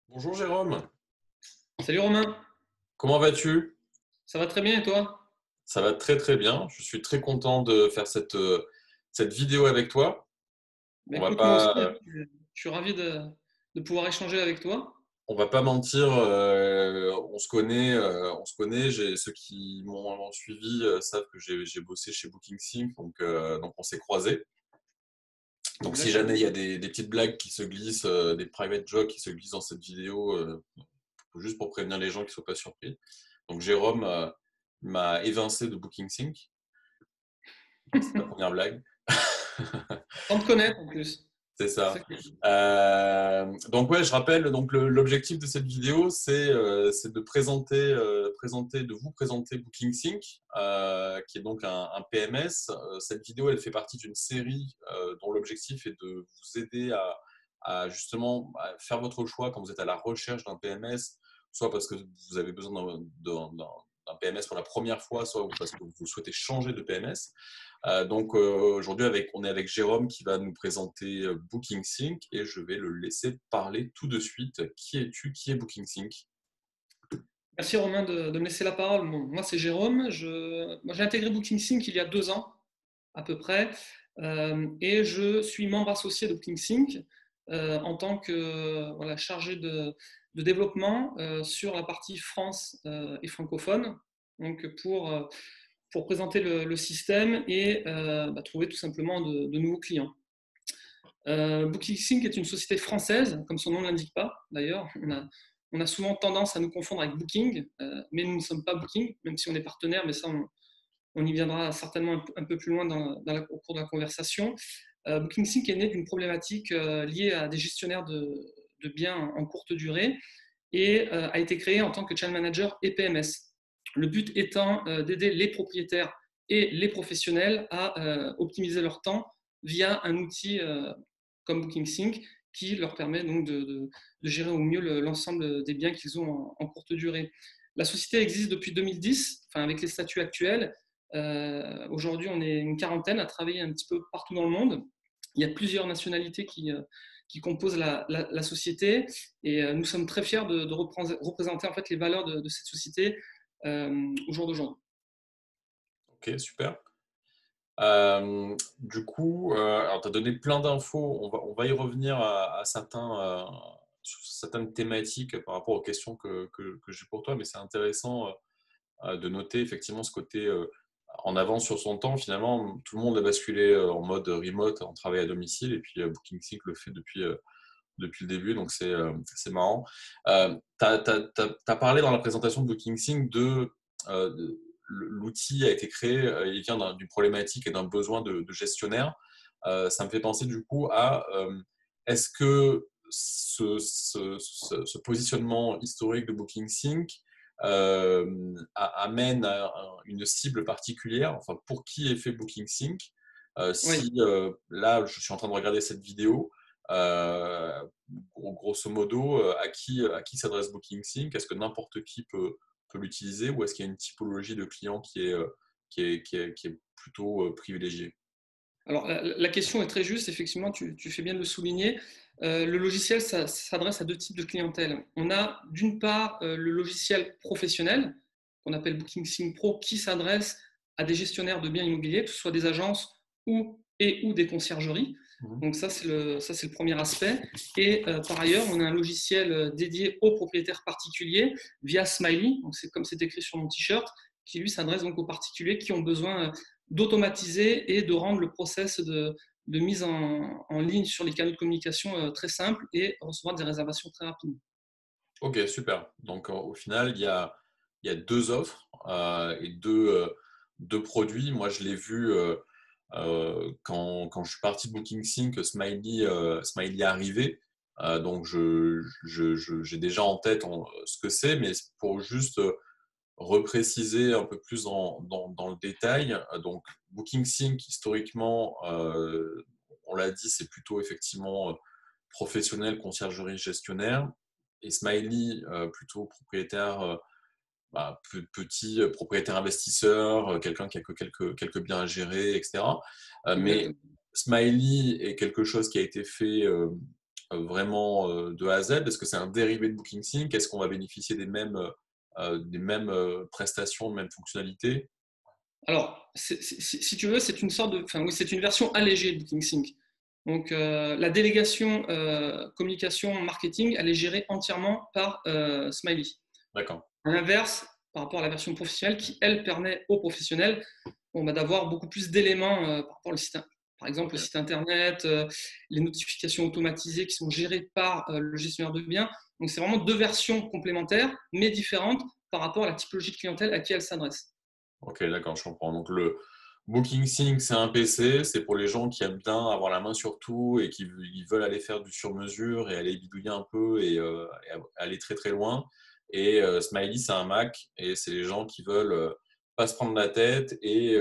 Bonjour Jérôme, Salut Romain, comment vas-tu? ça va très bien et toi? Ça va très très bien. Je suis très content de faire cette vidéo avec toi. Bah On va écoute, moi aussi, pas, hein, je suis ravi de pouvoir échanger avec toi. on va pas mentir, on se connaît. Ceux qui m'ont suivi savent que j'ai bossé chez BookingSync, donc on s'est croisés. Donc si jamais Exactement. il y a des petites blagues qui se glissent, des private jokes qui se glissent dans cette vidéo, juste pour prévenir les gens qui ne soient pas surpris. Donc Jérôme m'a évincé de BookingSync. C'est la première blague. Sans te connaître en plus. C'est C'est ça. ça qui est cool. Donc ouais, je rappelle, donc l'objectif de cette vidéo, c'est de de vous présenter BookingSync, qui est donc un PMS. Cette vidéo, elle fait partie d'une série dont l'objectif est de vous aider à justement faire votre choix quand vous êtes à la recherche d'un PMS, soit parce que vous avez besoin d'un PMS pour la première fois, soit parce que vous souhaitez changer de PMS. Aujourd'hui, on est avec Jérôme qui va nous présenter BookingSync et je vais le laisser parler tout de suite. Qui es-tu? Qui est BookingSync? Merci Romain de me laisser la parole. Bon, moi c'est Jérôme, moi, j'ai intégré BookingSync il y a 2 ans à peu près, et je suis membre associé de BookingSync en tant que voilà, chargé de développement sur la partie France et francophone, donc pour présenter le système et trouver tout simplement de nouveaux clients. BookingSync est une société française, comme son nom ne l'indique pas d'ailleurs. On a souvent tendance à nous confondre avec Booking, mais nous ne sommes pas Booking, même si on est partenaire, mais ça, on y viendra certainement un peu plus loin au cours de la conversation. BookingSync est né d'une problématique liée à des gestionnaires de biens en courte durée et a été créé en tant que channel manager et PMS. Le but étant d'aider les propriétaires et les professionnels à optimiser leur temps via un outil comme BookingSync qui leur permet donc de gérer au mieux l'ensemble des biens qu'ils ont en courte durée. La société existe depuis 2010, enfin avec les statuts actuels. Aujourd'hui, on est une quarantaine à travailler un petit peu partout dans le monde. Il y a plusieurs nationalités qui composent la société et nous sommes très fiers de représenter en fait les valeurs de cette société au jour d'aujourd'hui. Ok, super. Du coup, alors tu as donné plein d'infos, on va y revenir sur certaines thématiques par rapport aux questions que j'ai pour toi, mais c'est intéressant de noter effectivement ce côté en avance sur son temps. Finalement, tout le monde a basculé en mode remote, en travail à domicile, et puis BookingSync le fait depuis le début, donc c'est marrant. Tu as parlé dans la présentation de BookingSync de l'outil a été créé, il vient d'une problématique et d'un besoin de gestionnaire. Ça me fait penser du coup à est-ce que ce positionnement historique de BookingSync amène à une cible particulière, enfin pour qui est fait BookingSync. Oui. Si là, je suis en train de regarder cette vidéo, euh, grosso modo, à qui s'adresse BookingSync? Est-ce que n'importe qui peut l'utiliser ou est-ce qu'il y a une typologie de client qui est plutôt privilégiée? Alors, la question est très juste, effectivement, tu fais bien de le souligner. Le logiciel s'adresse à deux types de clientèle. On a d'une part le logiciel professionnel, qu'on appelle BookingSync Pro, qui s'adresse à des gestionnaires de biens immobiliers, que ce soit des agences ou des conciergeries. Mhm. Donc ça, c'est le premier aspect. Et par ailleurs, on a un logiciel dédié aux propriétaires particuliers via Smiley, donc c'est comme c'est écrit sur mon t-shirt, qui lui s'adresse donc aux particuliers qui ont besoin d'automatiser et de rendre le process de mise en ligne sur les canaux de communication très simple et recevoir des réservations très rapidement. Ok, super. Donc au final, il y a deux offres et deux produits. Moi, je l'ai vu quand je suis parti de BookingSync, Smiley est arrivé. Donc j'ai déjà en tête ce que c'est, mais pour juste repréciser un peu plus dans le détail. Donc BookingSync, historiquement, on l'a dit, c'est plutôt effectivement professionnel, conciergerie, gestionnaire. Et Smiley, plutôt propriétaire, petit propriétaire investisseur, quelqu'un qui a que quelques biens à gérer, etc. Mais Exactement. Smiley est quelque chose qui a été fait vraiment de A à Z? Est-ce que c'est un dérivé de Booking Sync? Est-ce qu'on va bénéficier des mêmes prestations, des mêmes fonctionnalités? Alors, si tu veux, c'est une sorte de, enfin, oui, c'est une version allégée de Booking Sync. Donc, la délégation communication marketing, elle est gérée entièrement par Smiley. D'accord. À l'inverse, par rapport à la version professionnelle, qui elle permet aux professionnels d'avoir beaucoup plus d'éléments par rapport au site, par exemple le Ok. site internet, les notifications automatisées qui sont gérées par le gestionnaire de biens. Donc, c'est vraiment deux versions complémentaires, mais différentes par rapport à la typologie de clientèle à qui elles s'adressent. Ok, d'accord, je comprends. Donc le Booking Sync, c'est un PC, c'est pour les gens qui aiment bien avoir la main sur tout et qui ils veulent aller faire du sur-mesure et aller bidouiller un peu et aller très très loin. Et Smiley, c'est un Mac et c'est les gens qui veulent pas se prendre la tête et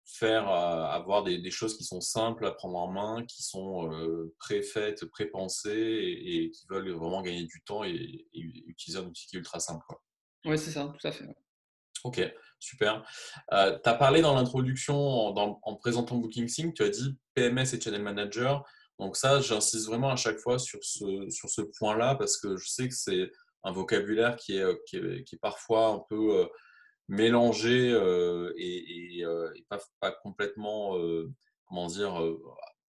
faire avoir des choses qui sont simples à prendre en main, qui sont préfaites, prépensées et qui veulent vraiment gagner du temps et utiliser un outil qui est ultra simple, quoi. Oui, c'est ça, tout à fait. Ok, super. Tu as parlé dans l'introduction, en présentant Booking Sync, tu as dit PMS et Channel Manager. Donc ça, j'insiste vraiment à chaque fois sur ce point-là parce que je sais que c'est un vocabulaire qui est parfois un peu mélangé et pas complètement, comment dire,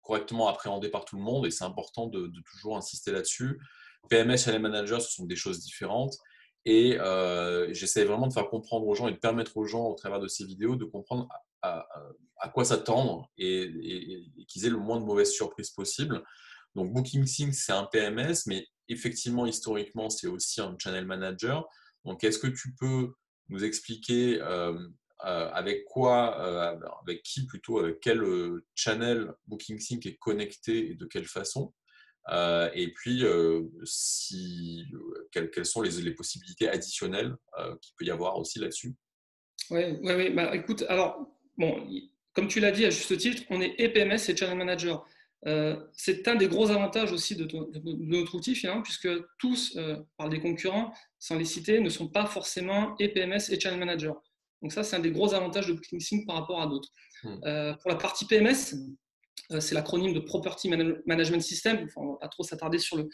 correctement appréhendé par tout le monde. Et c'est important de toujours insister là-dessus. PMS, Channel Manager, ce sont des choses différentes. Et j'essaie vraiment de faire comprendre aux gens et de permettre aux gens, au travers de ces vidéos, de comprendre à quoi s'attendre et qu'ils aient le moins de mauvaises surprises possible. Donc, Booking Sync, c'est un PMS, mais effectivement, historiquement, c'est aussi un channel manager. Donc, est-ce que tu peux nous expliquer avec quoi, avec qui plutôt, avec quel channel Booking Sync est connecté et de quelle façon? Et puis, quelles sont les possibilités additionnelles qu'il peut y avoir aussi là-dessus? Oui, oui, oui. Bah, écoute, alors, bon, comme tu l'as dit à juste titre, on est et PMS et Channel Manager. C'est un des gros avantages aussi de notre outil, finalement, puisque tous, par des concurrents, sans les citer, ne sont pas forcément et PMS et Channel Manager. Donc ça, c'est un des gros avantages de BookingSync par rapport à d'autres. Hmm. Pour la partie PMS, c'est l'acronyme de Property Management System. Enfin, on ne va pas trop s'attarder sur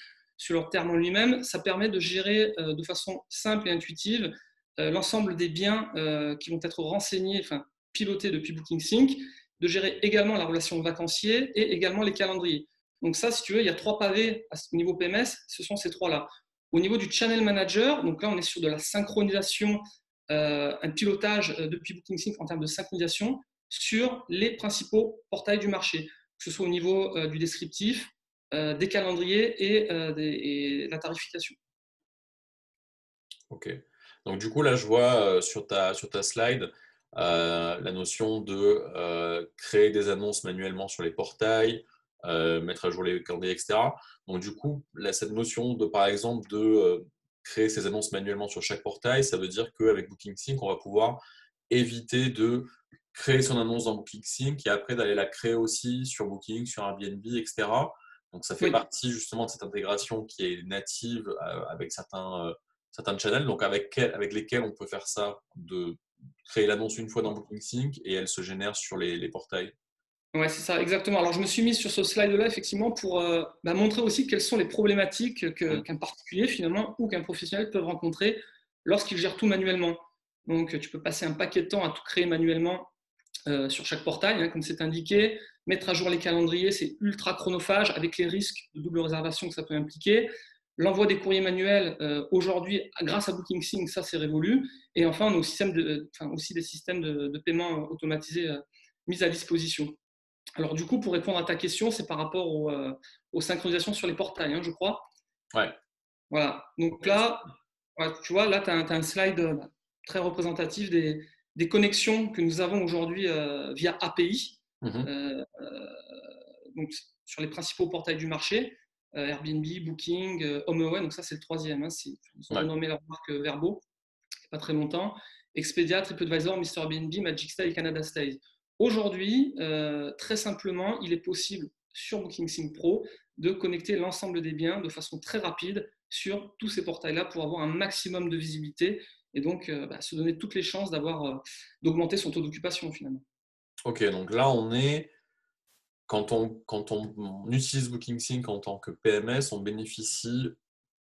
leur terme en lui-même. Ça permet de gérer de façon simple et intuitive l'ensemble des biens qui vont être renseignés, enfin pilotés depuis BookingSync, de gérer également la relation vacancier et également les calendriers. Donc ça, si tu veux, il y a 3 pavés au niveau PMS, ce sont ces 3-là. Au niveau du Channel Manager, donc là, on est sur de la synchronisation, un pilotage depuis BookingSync en termes de synchronisation sur les principaux portails du marché, que ce soit au niveau du descriptif, des calendriers et la tarification. Ok. Donc du coup, là, je vois sur ta slide la notion de créer des annonces manuellement sur les portails, mettre à jour les calendriers, etc. Donc du coup, là, cette notion de, par exemple, de créer ces annonces manuellement sur chaque portail, ça veut dire qu'avec BookingSync, on va pouvoir éviter de créer son annonce dans BookingSync et après d'aller la créer aussi sur Booking, sur Airbnb, etc. Donc ça fait Oui, partie justement de cette intégration qui est native avec certains channels, donc avec lesquels on peut faire ça, de créer l'annonce une fois dans BookingSync et elle se génère sur les portails. ouais, c'est ça, exactement. Alors, je me suis mis sur ce slide-là, effectivement, pour montrer aussi quelles sont les problématiques Mm. qu'un particulier, finalement, ou qu'un professionnel peut rencontrer lorsqu'il gère tout manuellement. Donc, tu peux passer un paquet de temps à tout créer manuellement sur chaque portail, hein, comme c'est indiqué. Mettre à jour les calendriers, c'est ultra chronophage, avec les risques de double réservation que ça peut impliquer. L'envoi des courriers manuels, aujourd'hui, grâce à BookingSync, ça, c'est révolu. Et enfin, on a aussi des systèmes de paiement automatisés mis à disposition. Alors du coup, pour répondre à ta question, c'est par rapport aux synchronisations sur les portails, hein, je crois. Ouais. Voilà. Donc Ok. là, ouais, tu vois, là, tu as, un slide très représentatif des connexions que nous avons aujourd'hui via API, Mhm. euh, donc sur les principaux portails du marché, Airbnb, Booking, HomeAway, donc ça c'est le troisième, hein, ils ont Ouais. renommé leur marque Verbo, il n'y a pas très longtemps, Expedia, TripAdvisor, Mister Airbnb, Magic Stay et Canada Stays. Aujourd'hui, très simplement, il est possible sur BookingSync Pro de connecter l'ensemble des biens de façon très rapide sur tous ces portails-là pour avoir un maximum de visibilité et donc se donner toutes les chances d'augmenter son taux d'occupation finalement. Ok, donc là, on est quand on utilise BookingSync en tant que PMS, on bénéficie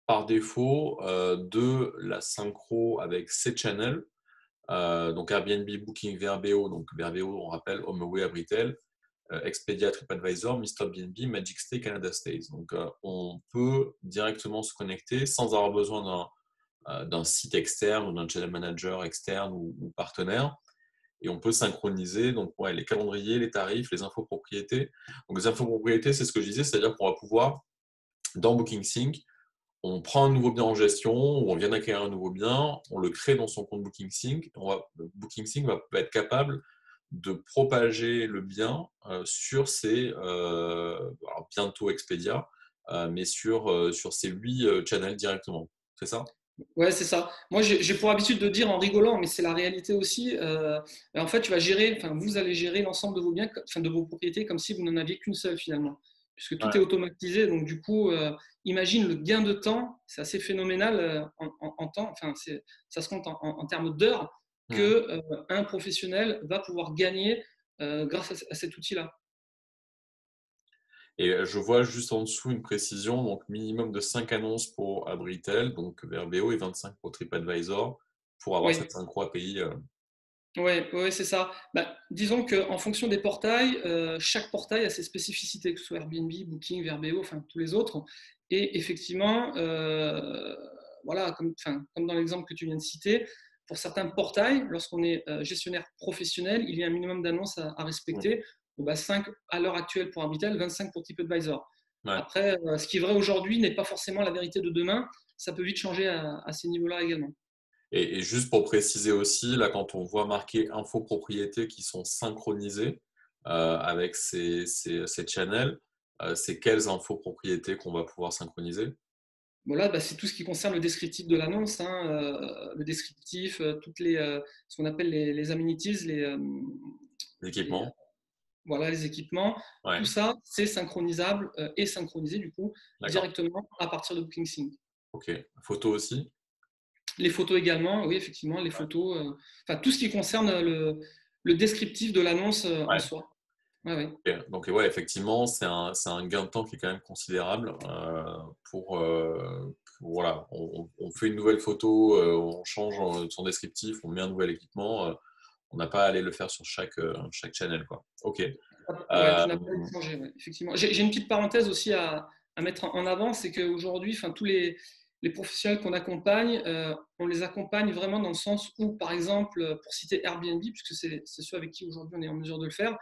par défaut de la synchro avec ces channels. Donc Airbnb, Booking, VRBO. Donc VRBO, on rappelle, HomeAway, Abritel, Expedia, TripAdvisor, MrBnB, MagicStay, Canada Stays. Donc on peut directement se connecter sans avoir besoin d'un site externe ou d'un channel manager externe ou partenaire. Et on peut synchroniser donc, les calendriers, les tarifs, les infos propriétés. Donc les infos propriétés, c'est ce que je disais, c'est-à-dire qu'on va pouvoir, dans BookingSync, on prend un nouveau bien en gestion ou on vient d'acquérir un nouveau bien, on le crée dans son compte BookingSync. BookingSync va être capable de propager le bien sur ses, alors bientôt Expedia, mais sur ces 8 channels directement. C'est ça? Ouais, c'est ça. Moi, j'ai pour habitude de dire en rigolant, mais c'est la réalité aussi. En fait, vous allez gérer l'ensemble de vos biens, enfin, de vos propriétés, comme si vous n'en aviez qu'une seule finalement, puisque tout est Ouais. automatisé. Donc, du coup, imagine le gain de temps, c'est assez phénoménal en temps. Enfin, ça se compte en termes d'heures Mhm. que un professionnel va pouvoir gagner grâce à cet outil-là. Et je vois juste en dessous une précision, donc minimum de 5 annonces pour Abritel, donc VRBO, et 25 pour TripAdvisor, pour avoir Oui. cette synchro API. Ouais, ouais, c'est ça. Bah, disons qu'en fonction des portails, chaque portail a ses spécificités, que ce soit Airbnb, Booking, Vrbo, enfin tous les autres. Et effectivement, voilà, comme dans l'exemple que tu viens de citer, pour certains portails, lorsqu'on est gestionnaire professionnel, il y a un minimum d'annonces à respecter. Bon, bah, 5 à l'heure actuelle pour Habital, 25 pour TripAdvisor. Ouais. Après, ce qui est vrai aujourd'hui n'est pas forcément la vérité de demain. Ça peut vite changer à ces niveaux-là également. Et juste pour préciser aussi, là, quand on voit marquer info propriétés qui sont synchronisées avec ces channels, c'est quelles infos propriétés qu'on va pouvoir synchroniser? Bon, là, bah, c'est tout ce qui concerne le descriptif de l'annonce, hein, le descriptif, ce qu'on appelle les amenities, les, L'équipement? voilà, les équipements. Tout Ouais, ça, c'est synchronisable et synchronisé du coup d'accord. directement à partir de BookingSync. Ok. Photo aussi? Les photos également, oui, effectivement, les photos, enfin tout ce qui concerne le descriptif de l'annonce en Ouais. soi. Ouais, ouais. Donc ouais, effectivement, c'est un gain de temps qui est quand même considérable voilà, on fait une nouvelle photo, on change son descriptif, on met un nouvel équipement, on n'a pas à aller le faire sur chaque channel, quoi. Ok. Ouais, Euh, tu n'as pas changé, ouais, effectivement. J'ai une petite parenthèse aussi à mettre en avant, c'est qu'aujourd'hui, enfin, tous les professionnels qu'on accompagne, on les accompagne vraiment dans le sens où, par exemple, pour citer Airbnb, puisque c'est ceux avec qui aujourd'hui on est en mesure de le faire,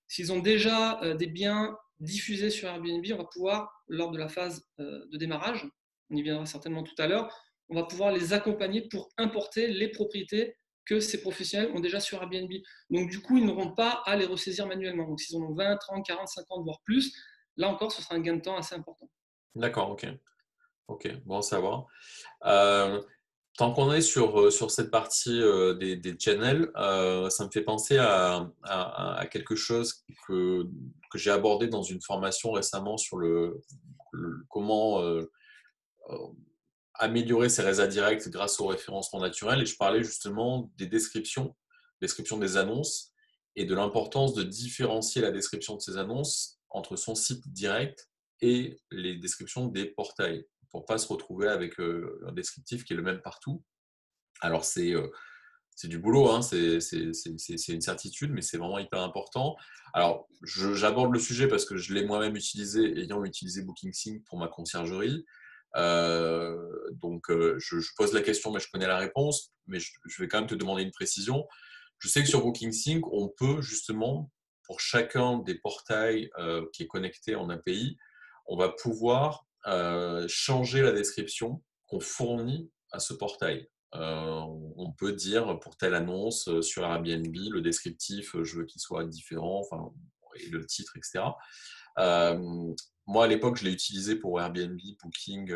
s'ils ont déjà des biens diffusés sur Airbnb, on va pouvoir, lors de la phase de démarrage, on y viendra certainement tout à l'heure, on va pouvoir les accompagner pour importer les propriétés que ces professionnels ont déjà sur Airbnb. Donc, du coup, ils n'auront pas à les ressaisir manuellement. Donc, s'ils en ont 20, 30, 40, 50, voire plus, là encore, ce sera un gain de temps assez important. d'accord, ok. Ok, bon à savoir. Euh, Tant qu'on est sur cette partie des channels, ça me fait penser à quelque chose que j'ai abordé dans une formation récemment sur comment euh, améliorer ses réseaux directs grâce au référencement naturel. Et je parlais justement des descriptions des annonces et de l'importance de différencier la description de ces annonces entre son site direct et les descriptions des portails pour ne pas se retrouver avec un descriptif qui est le même partout. Alors c'est du boulot, hein, c'est une certitude, mais c'est vraiment hyper important. Alors j'aborde le sujet parce que je l'ai moi-même utilisé, ayant utilisé BookingSync pour ma conciergerie. Donc je pose la question, mais je connais la réponse, mais je vais quand même te demander une précision. Je sais que sur BookingSync, on peut justement, pour chacun des portails qui est connecté en API, on va pouvoir changer la description qu'on fournit à ce portail. On peut dire pour telle annonce sur Airbnb, le descriptif, je veux qu'il soit différent, enfin, et le titre, etc. Euh, Moi, à l'époque, je l'ai utilisé pour Airbnb, Booking,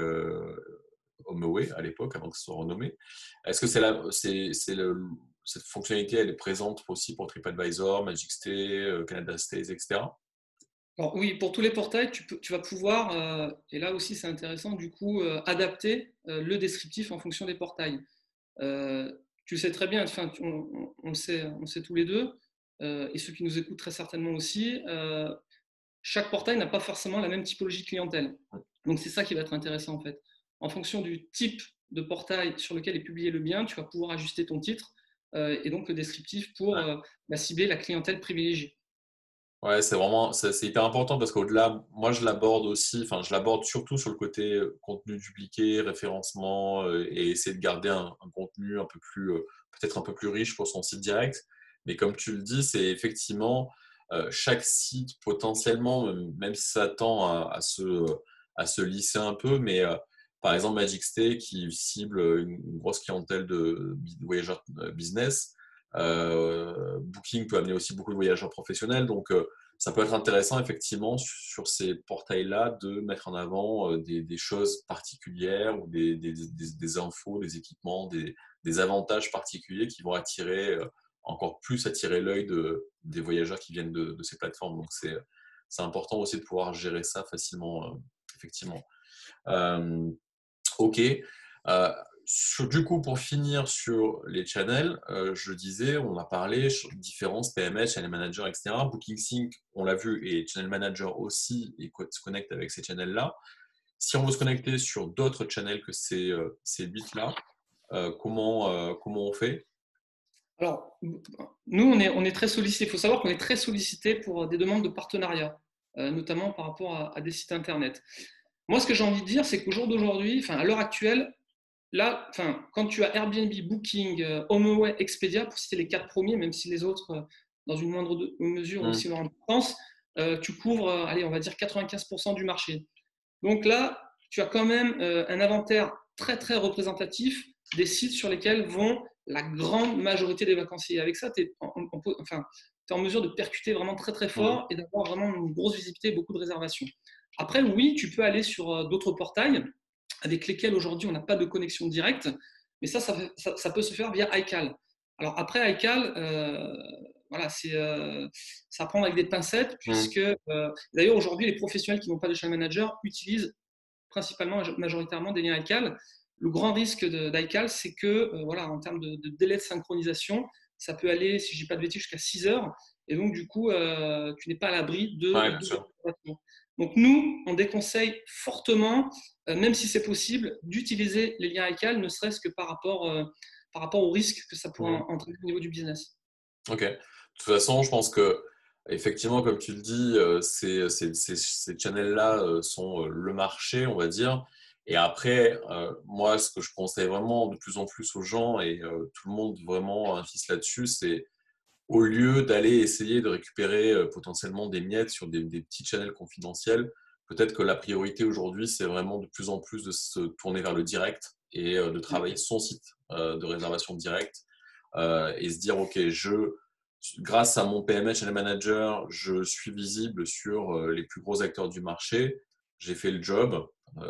HomeAway, à l'époque, avant que ce soit renommé. Est-ce que cette fonctionnalité, elle est présente aussi pour TripAdvisor, MagicStay, Canada Stays, etc. Alors, oui, pour tous les portails, tu vas pouvoir, et là aussi c'est intéressant, du coup, adapter le descriptif en fonction des portails. Euh, Tu le sais très bien, enfin, on le sait tous les deux, et ceux qui nous écoutent très certainement aussi. chaque portail n'a pas forcément la même typologie de clientèle. Donc c'est ça qui va être intéressant en fait. En fonction du type de portail sur lequel est publié le bien, tu vas pouvoir ajuster ton titre et donc le descriptif pour cibler la clientèle privilégiée. Ouais, c'est hyper important parce qu'au-delà, moi je l'aborde aussi, enfin je l'aborde surtout sur le côté contenu dupliqué, référencement et essayer de garder un contenu un peu plus, peut-être un peu plus riche pour son site direct. Mais comme tu le dis, c'est effectivement chaque site potentiellement, même si ça tend à se lisser un peu, mais par exemple Magic Stay qui cible une grosse clientèle de voyageurs business. Booking peut amener aussi beaucoup de voyageurs professionnels, donc ça peut être intéressant effectivement sur ces portails-là de mettre en avant des choses particulières ou des infos, des équipements, des avantages particuliers qui vont attirer encore plus attirer l'œil des voyageurs qui viennent de ces plateformes. Donc c'est important aussi de pouvoir gérer ça facilement, effectivement. Euh, Ok. Euh, du coup, pour finir sur les channels, je disais, on a parlé sur différences PMS, Channel Manager, etc. Booking Sync, on l'a vu, et Channel Manager aussi, et se connecte avec ces channels-là. Si on veut se connecter sur d'autres channels que ces 8-là, comment on fait? Alors, nous, on est très sollicité. Il faut savoir qu'on est très sollicité pour des demandes de partenariat, notamment par rapport à des sites internet. Moi, ce que j'ai envie de dire, c'est qu'au jour d'aujourd'hui, à l'heure actuelle, là, quand tu as Airbnb, Booking, HomeAway, Expedia, pour citer les 4 premiers, même si les autres, dans une moindre mesure, ont Hmm. aussi leur importance, tu couvres, allez, on va dire 95% du marché. Donc là, tu as quand même un inventaire très, très représentatif des sites sur lesquels vont la grande majorité des vacanciers. Avec ça, tu es, en mesure de percuter vraiment très, très Hmm. fort et d'avoir vraiment une grosse visibilité et beaucoup de réservations. Après, oui, tu peux aller sur d'autres portails avec lesquels aujourd'hui on n'a pas de connexion directe, mais ça peut se faire via iCal. Alors après, iCal, voilà, ça prend avec des pincettes, Hmm. puisque d'ailleurs aujourd'hui, les professionnels qui n'ont pas de channel manager utilisent principalement, majoritairement des liens iCal. Le grand risque d'iCal, c'est que, voilà, en termes de délai de synchronisation, ça peut aller, si je ne dis pas de bêtises, jusqu'à 6 heures. Et donc, du coup, tu n'es pas à l'abri Ouais, de bien double sûr. réservation. Donc, nous, on déconseille fortement, même si c'est possible, d'utiliser les liens iCal, ne serait-ce que par rapport au risque que ça pourrait Hmm. entraîner au niveau du business. Ok. De toute façon, je pense que effectivement, comme tu le dis, ces channels-là sont le marché, on va dire. Et après, moi, ce que je conseille vraiment de plus en plus aux gens, et tout le monde vraiment insiste là-dessus, c'est au lieu d'aller essayer de récupérer potentiellement des miettes sur des petits channels confidentiels, peut-être que la priorité aujourd'hui, c'est vraiment de plus en plus de se tourner vers le direct et de travailler son site de réservation directe et se dire, OK, grâce à mon PMS Channel Manager, je suis visible sur les plus gros acteurs du marché. J'ai fait le job,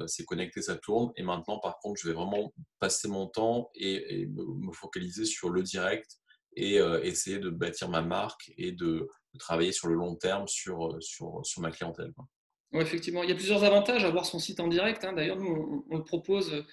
c'est connecté, ça tourne. Et maintenant, par contre, je vais vraiment passer mon temps et me focaliser sur le direct et essayer de bâtir ma marque et de travailler sur le long terme sur ma clientèle, quoi. Ouais, effectivement, il y a plusieurs avantages à voir son site en direct, hein. D'ailleurs, nous, on le propose.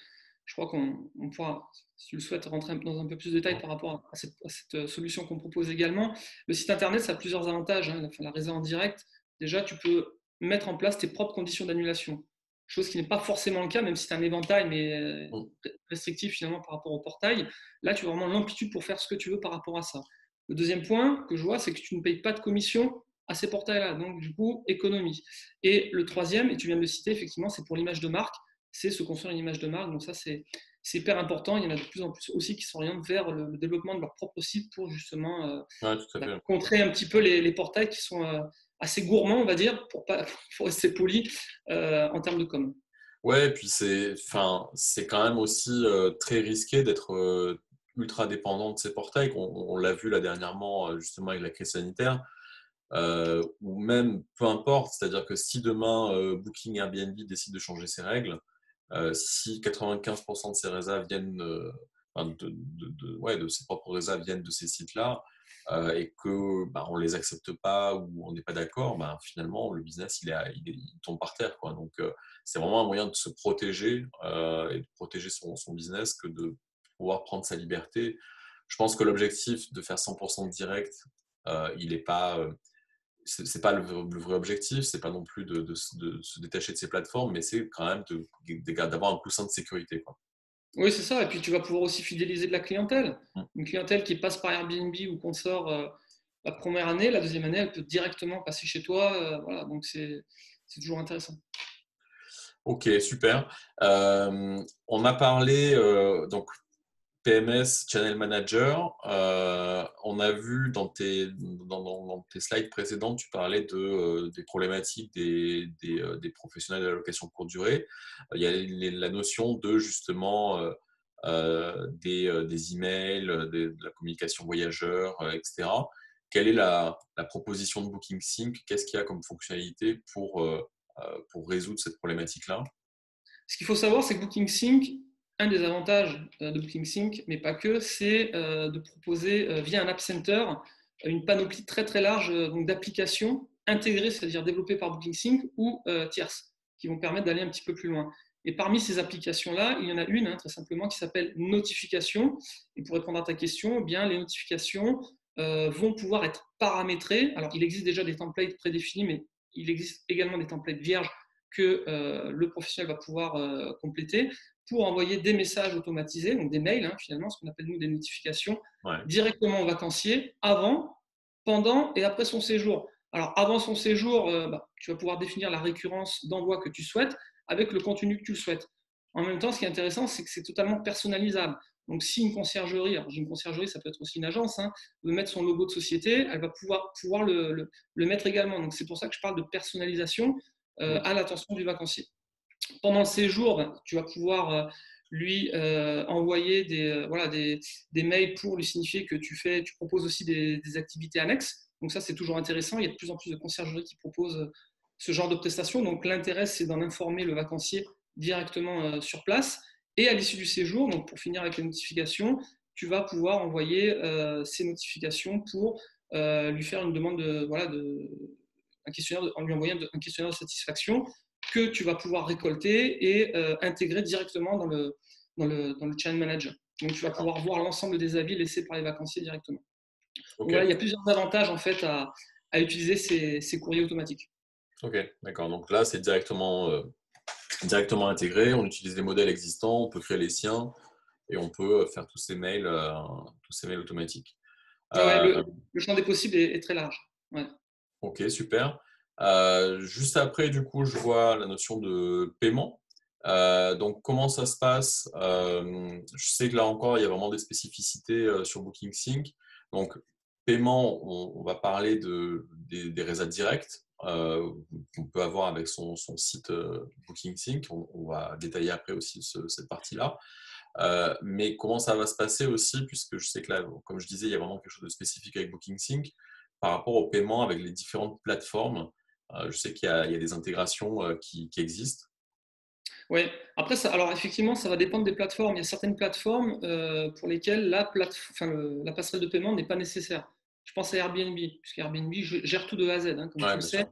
Je crois qu'on pourra, si tu le souhaites, rentrer dans un peu plus de détails par rapport à cette solution qu'on propose également. Le site internet, ça a plusieurs avantages, hein. La réserve en direct, déjà, tu peux mettre en place tes propres conditions d'annulation. Chose qui n'est pas forcément le cas, même si c'est un éventail, mais Mm. restrictif finalement par rapport au portail. Là, tu as vraiment l'amplitude pour faire ce que tu veux par rapport à ça. Le deuxième point que je vois, c'est que tu ne payes pas de commission à ces portails-là. Donc, du coup, économie. Et le troisième, et tu viens de le citer, effectivement, c'est pour l'image de marque, c'est se construire une image de marque. Donc ça, c'est hyper important. Il y en a de plus en plus aussi qui s'orientent vers le développement de leur propre site pour justement Ouais, tout à fait. contrer un petit peu les portails qui sont assez gourmands, on va dire, pour rester poli, en termes de com. Ouais, et puis c'est quand même aussi très risqué d'être ultra dépendant de ces portails. On l'a vu là dernièrement, justement avec la crise sanitaire. Ou même peu importe, c'est-à-dire que si demain Booking Airbnb décide de changer ses règles, si 95% de ses réserves viennent enfin, ouais, de ses propres réserves viennent de ces sites-là et que bah, on les accepte pas ou on n'est pas d'accord, bah, finalement le business il tombe par terre, quoi. Donc c'est vraiment un moyen de se protéger et de protéger son business que de pouvoir prendre sa liberté. Je pense que l'objectif de faire 100% de direct, il n'est pas c'est pas le vrai objectif, c'est pas non plus de se détacher de ces plateformes, mais c'est quand même d'avoir un coussin de sécurité, quoi. Oui, c'est ça. Et puis tu vas pouvoir aussi fidéliser de la clientèle. Mm. Une clientèle qui passe par Airbnb ou qu'on sort la première année, la deuxième année, elle peut directement passer chez toi. Voilà, donc c'est toujours intéressant. Ok, super. On a parlé donc PMS, Channel Manager. On a vu dans tes slides précédents, tu parlais des problématiques des professionnels de la location courte durée. Il y a la notion de justement des emails, de la communication voyageur, etc. Quelle est la proposition de Booking Sync? Qu'est-ce qu'il y a comme fonctionnalité pour résoudre cette problématique-là? Ce qu'il faut savoir, c'est que BookingSync, un des avantages de BookingSync, mais pas que, c'est de proposer via un App Center une panoplie très très large d'applications intégrées, c'est-à-dire développées par BookingSync ou tierces, qui vont permettre d'aller un petit peu plus loin. Et parmi ces applications-là, il y en a une, très simplement, qui s'appelle Notification. Et pour répondre à ta question, eh bien, les notifications vont pouvoir être paramétrées. Alors, il existe déjà des templates prédéfinis, mais il existe également des templates vierges que le professionnel va pouvoir compléter pour envoyer des messages automatisés, donc des mails, finalement, ce qu'on appelle nous des notifications, Ouais. directement au vacancier avant, pendant et après son séjour. Alors, avant son séjour, tu vas pouvoir définir la récurrence d'envoi que tu souhaites avec le contenu que tu souhaites. En même temps, ce qui est intéressant, c'est que c'est totalement personnalisable. Donc, si une conciergerie, alors une conciergerie, ça peut être aussi une agence, veut mettre son logo de société, elle va pouvoir le mettre également. Donc, c'est pour ça que je parle de personnalisation à l'attention du vacancier. Pendant le séjour, tu vas pouvoir lui envoyer des mails pour lui signifier que tu proposes aussi des activités annexes. Donc ça, c'est toujours intéressant. Il y a de plus en plus de conciergeries qui proposent ce genre de prestations. Donc l'intérêt, c'est d'en informer le vacancier directement sur place. Et à l'issue du séjour, donc pour finir avec les notifications, tu vas pouvoir envoyer ces notifications pour lui faire une demande un questionnaire, en lui envoyant un questionnaire de satisfaction que tu vas pouvoir récolter et intégrer directement dans le Channel Manager. Donc, tu vas pouvoir voir l'ensemble des avis laissés par les vacanciers directement. Donc, voilà, il y a plusieurs avantages en fait à utiliser ces courriers automatiques. Ok, d'accord. Donc là, c'est directement intégré. On utilise les modèles existants, on peut créer les siens et on peut faire tous ces mails automatiques. Ouais, Euh, le champ des possibles est très large. Ouais. ok, super. Juste après, du coup, je vois la notion de paiement. Donc, comment ça se passe? Je sais que là encore, il y a vraiment des spécificités sur Booking Sync. Donc, paiement, on va parler des résas directs qu'on peut avoir avec son site Booking Sync. On va détailler après aussi cette partie-là. Mais comment ça va se passer aussi, puisque je sais que là, comme je disais, il y a vraiment quelque chose de spécifique avec Booking Sync par rapport au paiement avec les différentes plateformes. Je sais qu'il y a des intégrations qui existent. Oui, après, alors effectivement, ça va dépendre des plateformes. Il y a certaines plateformes pour lesquelles la passerelle de paiement n'est pas nécessaire. Je pense à Airbnb, puisque Airbnb gère tout de A à Z, comme tu Ouais, le bien sais. sûr.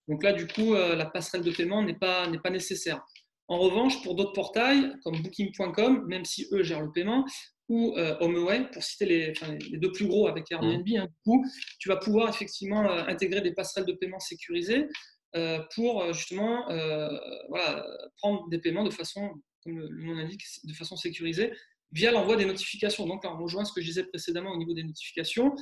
Donc là, du coup, la passerelle de paiement n'est pas nécessaire. En revanche, pour d'autres portails, comme Booking.com, même si eux gèrent le paiement, ou HomeAway, pour citer les deux plus gros avec Airbnb, du coup, tu vas pouvoir effectivement intégrer des passerelles de paiement sécurisées pour justement prendre des paiements de façon, comme le nom l'indique, de façon sécurisée via l'envoi des notifications. Donc là, on rejoint ce que je disais précédemment au niveau des notifications.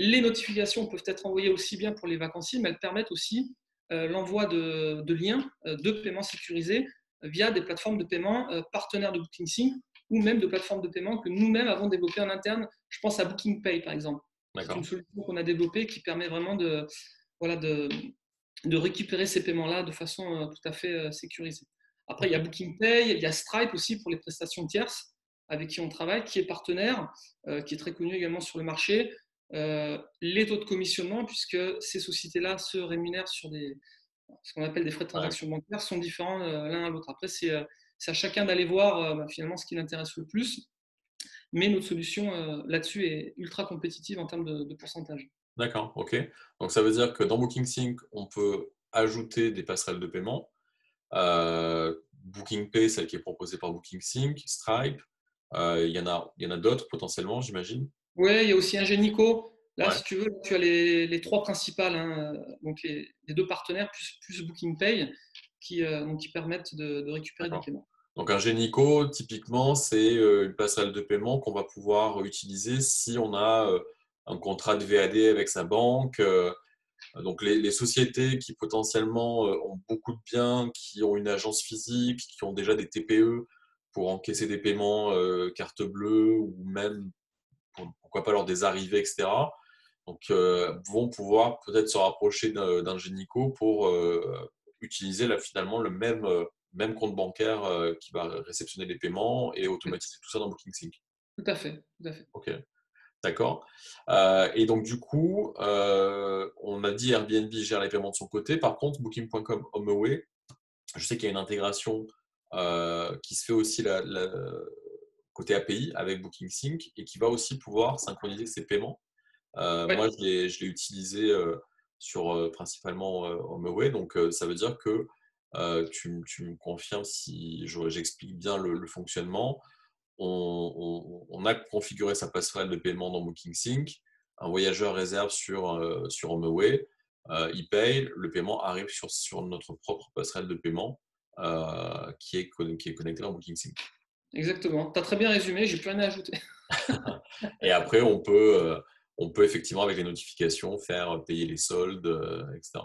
Les notifications peuvent être envoyées aussi bien pour les vacanciers, mais elles permettent aussi l'envoi de liens de paiement sécurisés via des plateformes de paiement partenaires de BookingSync ou même de plateformes de paiement que nous-mêmes avons développées en interne. Je pense à BookingPay, par exemple. C'est une solution qu'on a développée qui permet vraiment de récupérer ces paiements-là de façon tout à fait sécurisée. Après, il y a BookingPay, il y a Stripe aussi pour les prestations tierces avec qui on travaille, qui est partenaire, qui est très connu également sur le marché. Les taux de commissionnement, puisque ces sociétés-là se rémunèrent sur ce qu'on appelle des frais de transaction bancaire, sont différents l'un à l'autre. Après, c'est à chacun d'aller voir finalement ce qui l'intéresse le plus. Mais notre solution là-dessus est ultra compétitive en termes de pourcentage. D'accord, ok. Donc ça veut dire que dans Booking Sync, on peut ajouter des passerelles de paiement. Booking Pay, celle qui est proposée par Booking Sync, Stripe. Il y en a d'autres potentiellement, j'imagine. Oui, il y a aussi Ingenico. Là, Ouais, si tu veux, tu as les trois principales, hein, donc les deux partenaires plus BookingPay donc qui permettent de récupérer des d'accord. paiements. Donc un Génico, typiquement, c'est une passerelle de paiement qu'on va pouvoir utiliser si on a un contrat de VAD avec sa banque. Donc les sociétés qui potentiellement ont beaucoup de biens, qui ont une agence physique, qui ont déjà des TPE pour encaisser des paiements carte bleue ou même pourquoi pas lors des arrivées, etc. Donc vont pouvoir peut-être se rapprocher d'un Génico pour utiliser là, finalement le même compte bancaire qui va réceptionner les paiements et automatiser tout ça dans BookingSync. Tout à fait, tout à fait. Ok. D'accord. Et donc, du coup, on a dit Airbnb gère les paiements de son côté. Par contre, Booking.com HomeAway, je sais qu'il y a une intégration qui se fait aussi côté API avec BookingSync et qui va aussi pouvoir synchroniser ses paiements. Ouais, Moi, je l'ai utilisé sur principalement HomeAway. Donc, ça veut dire que tu me confirmes si j'explique bien le fonctionnement. On a configuré sa passerelle de paiement dans BookingSync. Un voyageur réserve sur HomeAway, il paye, le paiement arrive sur notre propre passerelle de paiement qui est connectée dans BookingSync. exactement. Tu as très bien résumé, j'ai plus rien à ajouter. Et après, on peut effectivement, avec les notifications, faire payer les soldes, etc.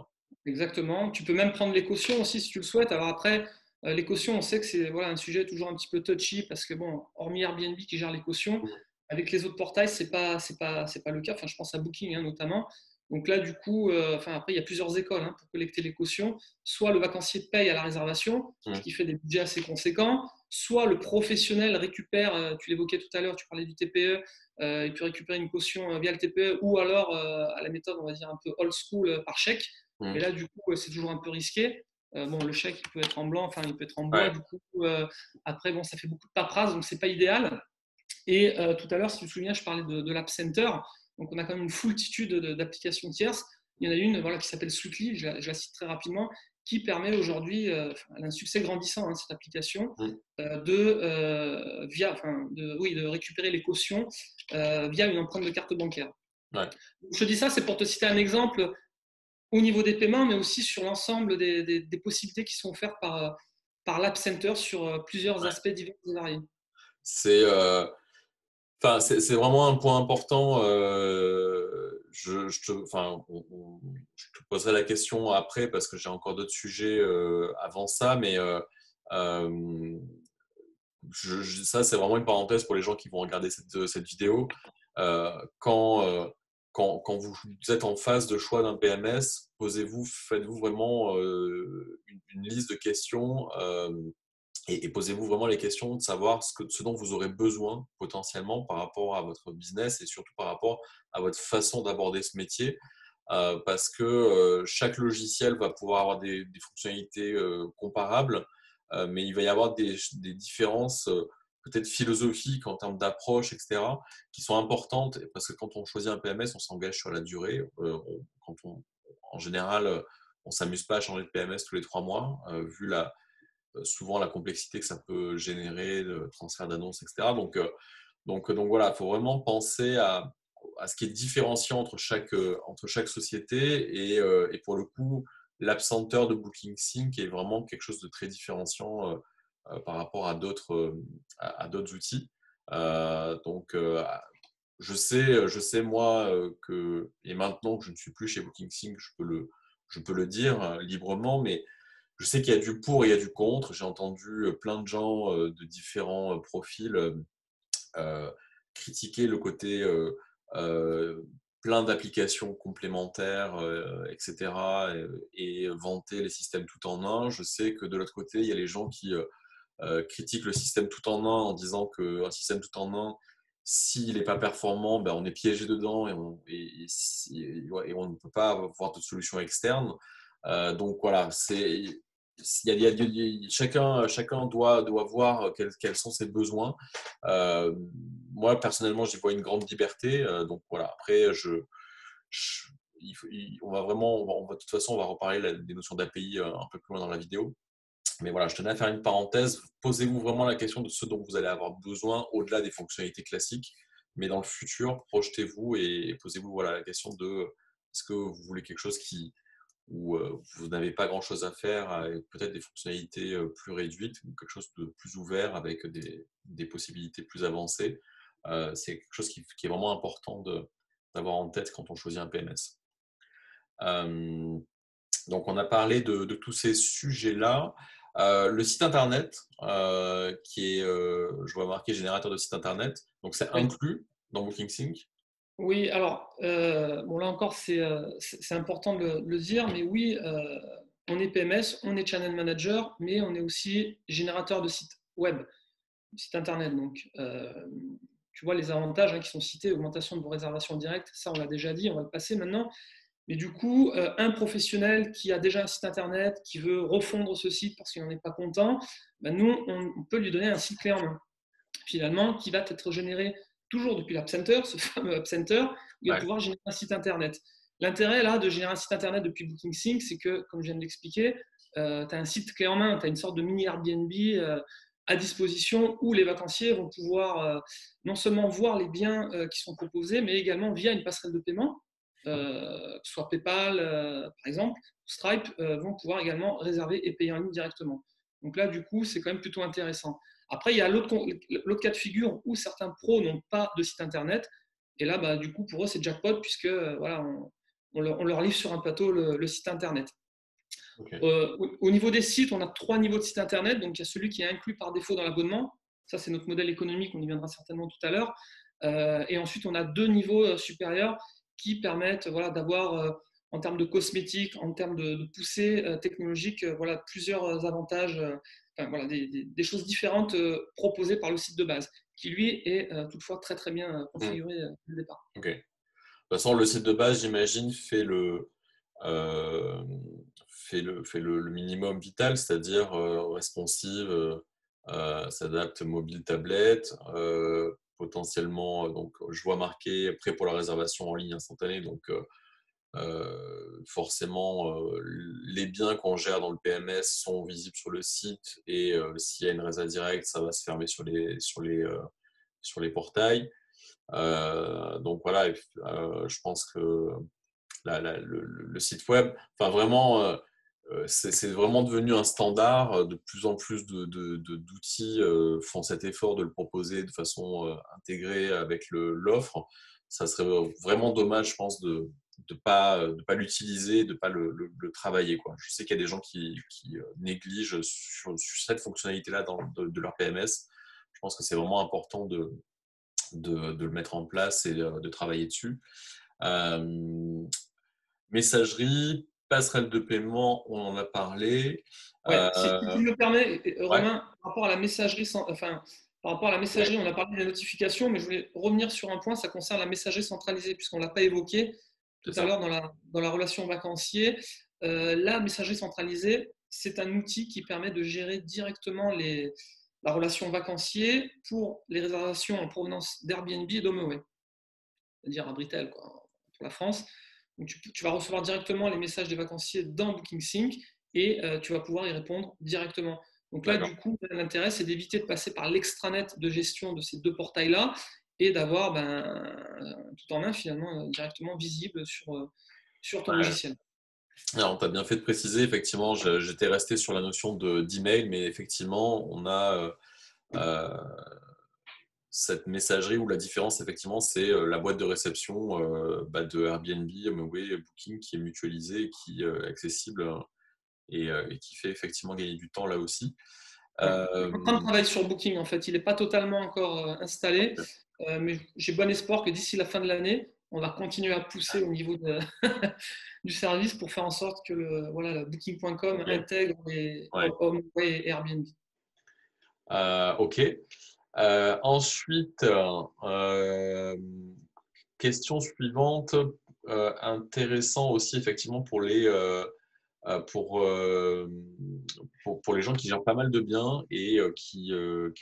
Exactement. Tu peux même prendre les cautions aussi si tu le souhaites. Alors après, les cautions, on sait que c'est voilà, un sujet toujours un petit peu touchy parce que bon, hormis Airbnb qui gère les cautions, avec les autres portails, c'est pas le cas. Enfin, je pense à Booking hein, notamment. Donc là, du coup, enfin après, il y a plusieurs écoles hein, pour collecter les cautions. Soit le vacancier paye à la réservation, ce Mm. qui fait des budgets assez conséquents. Soit le professionnel récupère, tu l'évoquais tout à l'heure, tu parlais du TPE, il peut récupérer une caution via le TPE ou alors à la méthode, on va dire un peu old school par chèque. Mais Mm. là, du coup, c'est toujours un peu risqué. Bon, le chèque, il peut être en blanc, enfin, il peut être en bois. Ouais, Du coup, après, bon, ça fait beaucoup de paperasse, donc c'est pas idéal. Et tout à l'heure, si tu te souviens, je parlais de l'App Center. Donc, on a quand même une foultitude d'applications tierces. Il y en a une voilà, qui s'appelle Sweetly, je la cite très rapidement, qui permet aujourd'hui, elle a un succès grandissant, hein, cette application, mm. oui, de récupérer les cautions via une empreinte de carte bancaire. Ouais. Je te dis ça, c'est pour te citer un exemple au niveau des paiements, mais aussi sur l'ensemble des possibilités qui sont offertes par l'App Center sur plusieurs Ouais. aspects divers et variés. C'est enfin, c'est vraiment un point important. Je te poserai la question après parce que j'ai encore d'autres sujets avant ça, mais euh, ça, c'est vraiment une parenthèse pour les gens qui vont regarder cette vidéo. Euh, quand, euh, quand vous êtes en phase de choix d'un PMS, faites-vous vraiment une liste de questions et posez-vous vraiment les questions de savoir ce dont vous aurez besoin potentiellement par rapport à votre business et surtout par rapport à votre façon d'aborder ce métier. Parce que chaque logiciel va pouvoir avoir des fonctionnalités comparables, mais il va y avoir des différences peut-être philosophiques en termes d'approche, etc., qui sont importantes, parce que quand on choisit un PMS, on s'engage sur la durée. En général, on ne s'amuse pas à changer de PMS tous les 3 mois, vu souvent la complexité que ça peut générer, le transfert d'annonces, etc. Donc voilà, il faut vraiment penser à ce qui est différenciant entre chaque société et pour le coup, l'App Center de BookingSync est vraiment quelque chose de très différenciant par rapport à d'autres outils. Donc, je sais moi et maintenant que je ne suis plus chez BookingSync, je peux le dire librement, mais je sais qu'il y a du pour et il y a du contre. J'ai entendu plein de gens de différents profils euh, critiquer le côté plein d'applications complémentaires, etc., et vanter les systèmes tout en un. Je sais que de l'autre côté, il y a les gens qui critiquent le système tout en un en disant qu'un système tout en un, s'il n'est pas performant, ben on est piégé dedans et on ne peut pas avoir de solution externe. Donc voilà, chacun doit voir quels sont ses besoins. Euh, Moi, personnellement, j'y vois une grande liberté. Donc voilà, après, je- on va vraiment, de toute façon, on va reparler des notions d'API un peu plus loin dans la vidéo. Mais voilà, je tenais à faire une parenthèse. Posez-vous vraiment la question de ce dont vous allez avoir besoin au-delà des fonctionnalités classiques. mais dans le futur, projetez-vous et posez-vous voilà, la question de est-ce que vous voulez quelque chose où vous n'avez pas grand-chose à faire, avec peut-être des fonctionnalités plus réduites, ou quelque chose de plus ouvert avec des possibilités plus avancées. C'est quelque chose qui est vraiment important d'avoir en tête quand on choisit un PMS. Donc, on a parlé de tous ces sujets-là. Le site internet, qui est, je vois marqué générateur de site internet, donc c'est Oui. inclus dans BookingSync. Oui, alors, bon, là encore, c'est important de le dire, mais oui, on est PMS, on est channel manager, mais on est aussi générateur de sites web, site internet. Donc, tu vois les avantages qui sont cités, augmentation de vos réservations directes, ça on l'a déjà dit, on va le passer maintenant. Mais du coup, un professionnel qui a déjà un site internet, qui veut refondre ce site parce qu'il n'en est pas content, ben nous, on peut lui donner un site clé en main, finalement, qui va être généré toujours depuis l'App Center, ce fameux App Center, où il va Ouais. pouvoir générer un site internet. L'intérêt là de générer un site internet depuis BookingSync, c'est que, comme je viens de l'expliquer, tu as un site clé en main, tu as une sorte de mini Airbnb à disposition où les vacanciers vont pouvoir non seulement voir les biens qui sont proposés, mais également via une passerelle de paiement, que ce soit PayPal par exemple, Stripe, vont pouvoir également réserver et payer en ligne directement. Donc là, du coup, c'est quand même plutôt intéressant. Après, il y a l'autre cas de figure où certains pros n'ont pas de site internet. Et là, bah, du coup, pour eux, c'est jackpot puisque voilà, on leur livre sur un plateau le site internet. Ok. Au niveau des sites, on a 3 niveaux de site internet. Donc, il y a celui qui est inclus par défaut dans l'abonnement. Ça, c'est notre modèle économique. On y viendra certainement tout à l'heure. Et ensuite, on a 2 niveaux supérieurs qui permettent voilà, d'avoir, en termes de cosmétiques, en termes de poussée technologique, voilà, plusieurs avantages, enfin, voilà, des choses différentes proposées par le site de base, qui lui est toutefois très très bien Hmm. configuré dès le départ. Ok. De toute façon, le site de base, j'imagine, euh, fait le minimum vital, c'est-à-dire responsive, s'adapte mobile, tablette, potentiellement, donc je vois marqué prêt pour la réservation en ligne instantanée, donc forcément, les biens qu'on gère dans le PMS sont visibles sur le site et s'il y a une résa directe, ça va se fermer sur les portails. Donc voilà, je pense que le site web, enfin vraiment, c'est vraiment devenu un standard. De plus en plus d'outils font cet effort de le proposer de façon intégrée avec l'offre. Ça serait vraiment dommage, je pense, de pas l'utiliser, de pas le travailler, quoi. Je sais qu'il y a des gens qui négligent sur cette fonctionnalité-là de leur PMS. Je pense que c'est vraiment important de le mettre en place et de travailler dessus. Euh, Messagerie, passerelle de paiement, on en a parlé. Ouais, si tu Euh, me le permets, ouais, Romain, par rapport à la messagerie, enfin, par rapport à la ouais, messagerie, on a parlé des notifications, mais je voulais revenir sur un point, ça concerne la messagerie centralisée, puisqu'on ne l'a pas évoqué tout c'est à ça. l'heure dans la relation vacancier. La messagerie centralisée, c'est un outil qui permet de gérer directement la relation vacancier pour les réservations en provenance d'Airbnb et d'HomeAway, c'est-à-dire à Britel, quoi, pour la France. Donc, tu vas recevoir directement les messages des vacanciers dans BookingSync et tu vas pouvoir y répondre directement. Donc là, D'accord. du coup, l'intérêt, c'est d'éviter de passer par l'extranet de gestion de ces deux portails-là et d'avoir tout en un, finalement, directement visible sur ton Ouais. logiciel. Alors, tu as bien fait de préciser, effectivement, j'étais resté sur la notion d'email, mais effectivement, on a euh, cette messagerie où la différence, effectivement, c'est la boîte de réception de Airbnb, HomeAway, Booking qui est mutualisée, qui est accessible et qui fait effectivement gagner du temps là aussi. Ouais. Je suis en train de Euh, travailler sur Booking, en fait. Il n'est pas totalement encore installé, mais j'ai bon espoir que d'ici la fin de l'année, on va continuer à pousser au niveau du service pour faire en sorte que voilà, le Booking.com ok. intègre les Ouais. HomeAway et Airbnb. Ok. Ensuite, question suivante, intéressant aussi effectivement euh, pour, euh, pour les gens qui gèrent pas mal de biens et qui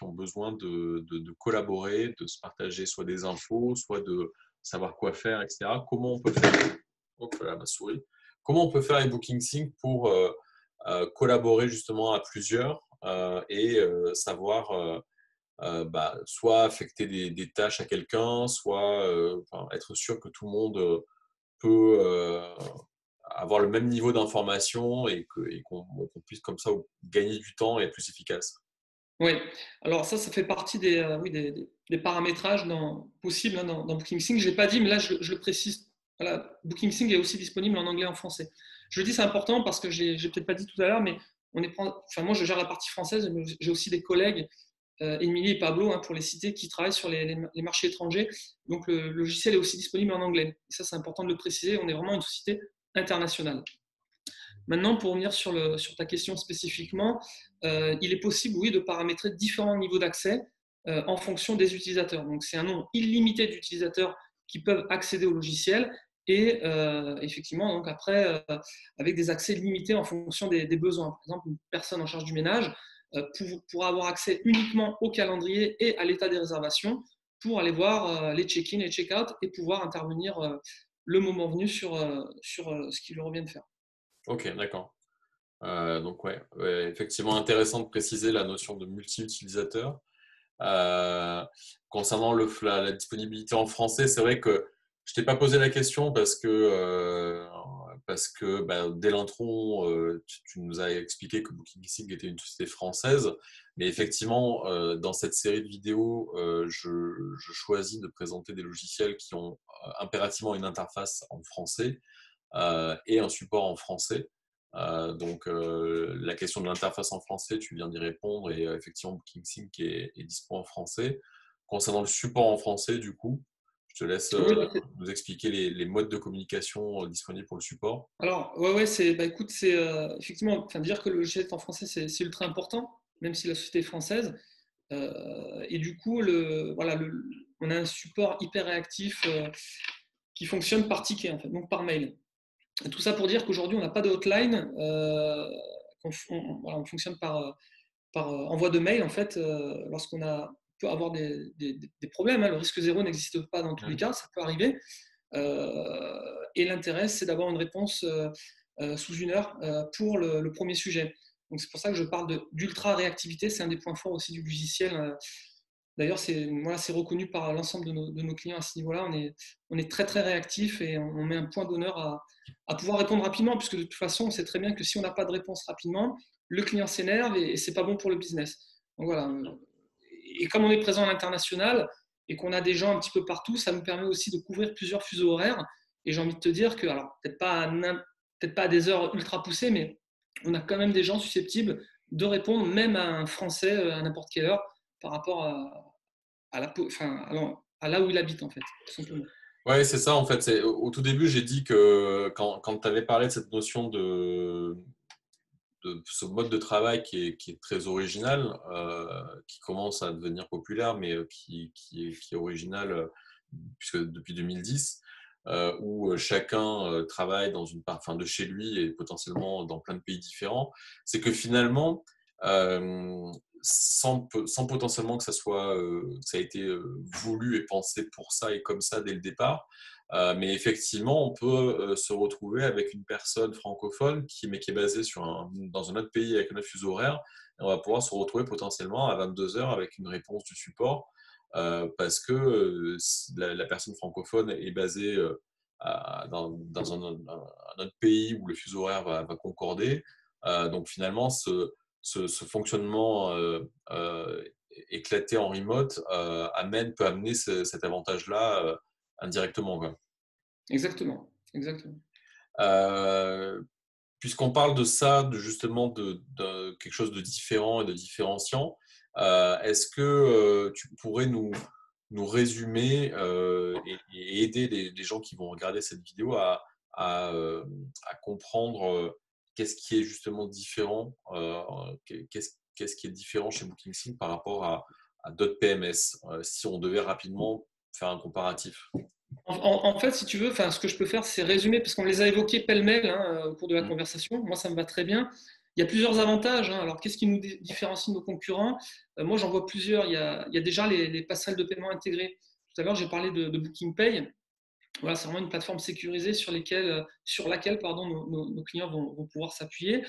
ont besoin de collaborer, de se partager soit des infos, soit de savoir quoi faire, etc. Comment on peut faire, hop là, ma souris. Comment on peut faire avec BookingSync pour collaborer justement à plusieurs et savoir soit affecter des tâches à quelqu'un, soit être sûr que tout le monde peut avoir le même niveau d'information et qu'on puisse comme ça gagner du temps et être plus efficace. Oui, alors ça fait partie oui, des paramétrages possibles hein, dans BookingSync. Je ne l'ai pas dit, mais là, je le précise. Voilà, BookingSync est aussi disponible en anglais et en français. Je le dis, c'est important parce que je n'ai peut-être pas dit tout à l'heure, mais moi, je gère la partie française, mais j'ai aussi des collègues, Émilie et Pablo, hein, pour les citer, qui travaillent sur les marchés étrangers. Donc, le logiciel est aussi disponible en anglais. Et ça, c'est important de le préciser. On est vraiment une société internationale. Maintenant, pour revenir sur ta question spécifiquement, il est possible, oui, de paramétrer différents niveaux d'accès en fonction des utilisateurs. Donc, c'est un nombre illimité d'utilisateurs qui peuvent accéder au logiciel et effectivement, donc après, avec des accès limités en fonction des besoins. Par exemple, une personne en charge du ménage pourra avoir accès uniquement au calendrier et à l'état des réservations pour aller voir les check-in et check-out et pouvoir intervenir le moment venu sur ce qu'il lui revient de faire. Ok, d'accord. Donc ouais, effectivement intéressant de préciser la notion de multi-utilisateur. Euh, Concernant la disponibilité en français, c'est vrai que je t'ai pas posé la question parce que dès l'intro, tu nous as expliqué que BookingSync était une société française, mais effectivement, dans cette série de vidéos, je choisis de présenter des logiciels qui ont impérativement une interface en français et un support en français. Donc, la question de l'interface en français, tu viens d'y répondre et effectivement, BookingSync est dispo en français. Concernant le support en français, du coup, je te laisse Oui, nous expliquer les modes de communication disponibles pour le support. alors, ouais, écoute, c'est effectivement, enfin, dire que le logiciel est en français, c'est ultra important, même si la société est française. Et du coup, voilà, on a un support hyper réactif qui fonctionne par ticket, en fait, donc par mail. Et tout ça pour dire qu'aujourd'hui, on n'a pas de hotline. Voilà, on fonctionne par envoi de mail, en fait, lorsqu'on peut avoir des problèmes. Hein, le risque zéro n'existe pas dans tous les Mhm. cas, ça peut arriver. Et l'intérêt, c'est d'avoir une réponse sous une heure pour le premier sujet. Donc c'est pour ça que je parle d'ultra réactivité. C'est un des points forts aussi du logiciel. D'ailleurs, c'est reconnu par l'ensemble de nos clients à ce niveau-là. On est très très réactif et on met un point d'honneur à pouvoir répondre rapidement, puisque de toute façon, on sait très bien que si on n'a pas de réponse rapidement, le client s'énerve et c'est pas bon pour le business. Donc voilà. Et comme on est présent à l'international et qu'on a des gens un petit peu partout, ça nous permet aussi de couvrir plusieurs fuseaux horaires. Et j'ai envie de te dire que, alors peut-être pas à des heures ultra poussées, mais on a quand même des gens susceptibles de répondre même à un Français à n'importe quelle heure par rapport à là où il habite, en fait, tout simplement. Ouais, c'est ça en fait. Au tout début, j'ai dit que quand tu avais parlé de cette notion de ce mode de travail qui est très original, qui commence à devenir populaire, mais qui est original puisque depuis 2010, où chacun travaille dans une part, enfin, de chez lui et potentiellement dans plein de pays différents, c'est que finalement, sans potentiellement que ça a été voulu et pensé pour ça et comme ça dès le départ, mais effectivement, on peut se retrouver avec une personne francophone mais qui est basée dans un autre pays avec un autre fuseau horaire. Et on va pouvoir se retrouver potentiellement à 22 heures avec une réponse du support parce que la personne francophone est basée dans un autre pays où le fuseau horaire va concorder. Donc finalement, ce fonctionnement éclaté en remote peut amener cet avantage-là indirectement, quoi. Exactement, exactement. Euh, Puisqu'on parle de ça, justement de quelque chose de différent et de différenciant, est-ce que tu pourrais nous résumer et aider les gens qui vont regarder cette vidéo à comprendre qu'est-ce qui est justement différent, qu'est-ce qui est différent chez BookingSync par rapport à d'autres PMS, si on devait rapidement faire un comparatif. En fait, si tu veux, ce que je peux faire, c'est résumer, parce qu'on les a évoqués pêle-mêle hein, au cours de la Mm. conversation. Moi, ça me va très bien. Il y a plusieurs avantages. Hein. Alors, qu'est-ce qui nous différencie de nos concurrents? Moi, j'en vois plusieurs. Il y a déjà les passerelles de paiement intégrées. Tout à l'heure, j'ai parlé de Booking Pay. Voilà, c'est vraiment une plateforme sécurisée sur laquelle pardon, nos clients vont pouvoir s'appuyer.